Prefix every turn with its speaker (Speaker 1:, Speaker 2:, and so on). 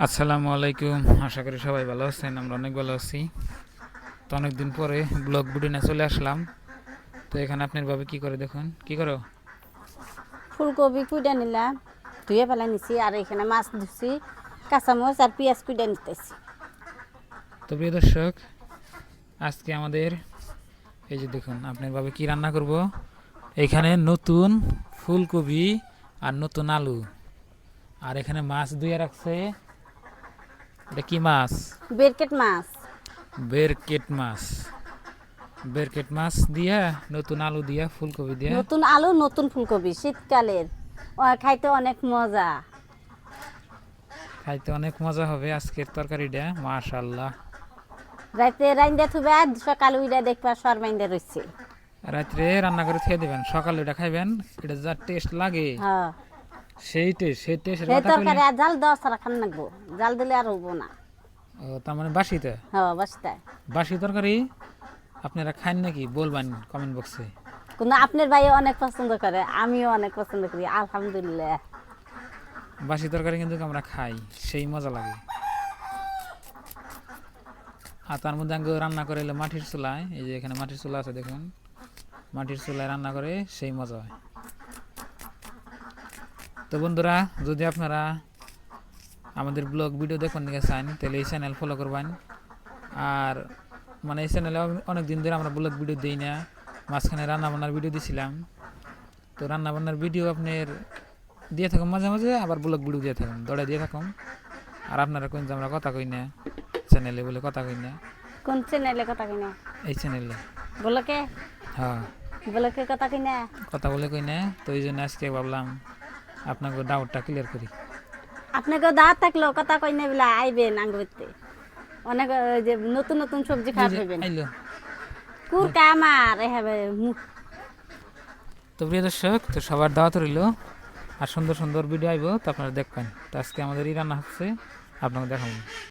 Speaker 1: আসসালামু আলাইকুম। আশা করি সবাই ভালো আছেন। আমরা অনেক ভালো আছি। তো অনেকদিন পরে ব্লগ ভিডিও নিয়ে চলে আসলাম। তো এখানে আপনার ভাবে কি করে দেখুন, কি করো?
Speaker 2: ফুলকপি কুইডা নিলাম, ধুয়ে ফেলা নিছি। আর এখানে মাছ ধুছি, কাঁচামরিচ আর পেঁয়াজ কুইডা নিতেছি।
Speaker 1: তো প্রিয় দর্শক, আজকে আমাদের এই যে দেখুন আপনার ভাবে কি রান্না করব। এখানে নতুন ফুলকপি আর নতুন আলু, আর এখানে মাছ ধুয়ে রাখছে। এটা কি মাছ?
Speaker 2: বেরকেট মাছ।
Speaker 1: বেরকেট মাছ। বেরকেট মাছ দিয়া, নতুন আলু দিয়া, ফুলকপি দিয়া।
Speaker 2: নতুন আলু, নতুন ফুলকপি, শীতকালের খাইতে অনেক মজা।
Speaker 1: খাইতে অনেক মজা হবে আজকের তরকারিটা, মাশাআল্লাহ।
Speaker 2: রাতে রাইন্দা থুবে, সকাল উইডা দেখবা সর মাইন্দা রয়েছে।
Speaker 1: রাত্রে রান্না করে খেয়ে দিবেন, সকালে এটা খাইবেন। এটা যা টেস্ট লাগে,
Speaker 2: হ্যাঁ,
Speaker 1: সেই টেস্টের
Speaker 2: সেই
Speaker 1: কথা কইলে।
Speaker 2: তরকারি আর জাল দেওয়া ছাড়া খান লাগবো, জাল দিলে আর হবো না।
Speaker 1: ও, তার মানে বাসিতে
Speaker 2: হ্যাঁ, বাসতায়।
Speaker 1: বাসি তরকারি আপনারা খান নাকি বলবেন কমেন্ট বক্সে।
Speaker 2: কিন্তু আপনার ভাই অনেক পছন্দ করে, আমিও অনেক পছন্দ করি, আলহামদুলিল্লাহ।
Speaker 1: বাসি তরকারি কিন্তু আমরা খাই, সেই মজা লাগে। আর তার মধ্যে আগে রান্না করে এলে মাটির চুলায়, এই যে এখানে মাটির চুলা আছে দেখুন, মাটির চুলায় রান্না করে সেই মজা হয়। তো বন্ধুরা, যদি আপনারা আমাদের ব্লগ ভিডিও দেখুন নিয়ে চান, তাহলে এই চ্যানেল ফলো করবেন। আর মানে এই চ্যানেলে অনেক দিন ধরে আমরা ব্লগ ভিডিও দিই না। মাঝখানে রান্নাবান্নার ভিডিও দিছিলাম। তো রান্নাবান্নার ভিডিও আপনার দিয়ে থাকুন মাঝে মাঝে, আবার ব্লগ ভিডিও দিয়ে থাকুন, দৌড়ে দিয়ে থাকুন। আর আপনারা কোন যে আমরা কথা কই না চ্যানেলে, বলে কথা কই না
Speaker 2: কোন চ্যানেলে কথা কিনা?
Speaker 1: এই চ্যানেলে।
Speaker 2: বলো কে?
Speaker 1: হ্যাঁ,
Speaker 2: বলো কে কথা কিনা?
Speaker 1: কথা বলে কই না। তো এই জন্য আজকে ভাবলাম আপনাকে ডাউটটা ক্লিয়ার করি।
Speaker 2: আপনাকে দাঁত থাকলেও কথা কই না বলে আইবেন আঙ্গুরতে। অনেক ওই যে নতুন নতুন সবজি খাওয়া হইবেন।
Speaker 1: আইলো।
Speaker 2: কুর কামার এভাবে
Speaker 1: তো প্রিয় দর্শক, তো সবার দাওয়াত রইল। আর সুন্দর সুন্দর ভিডিও আইব, তো আপনারা দেখবেন। তো আজকে আমাদের এই রান্না হচ্ছে, আপনাকে দেখাবো।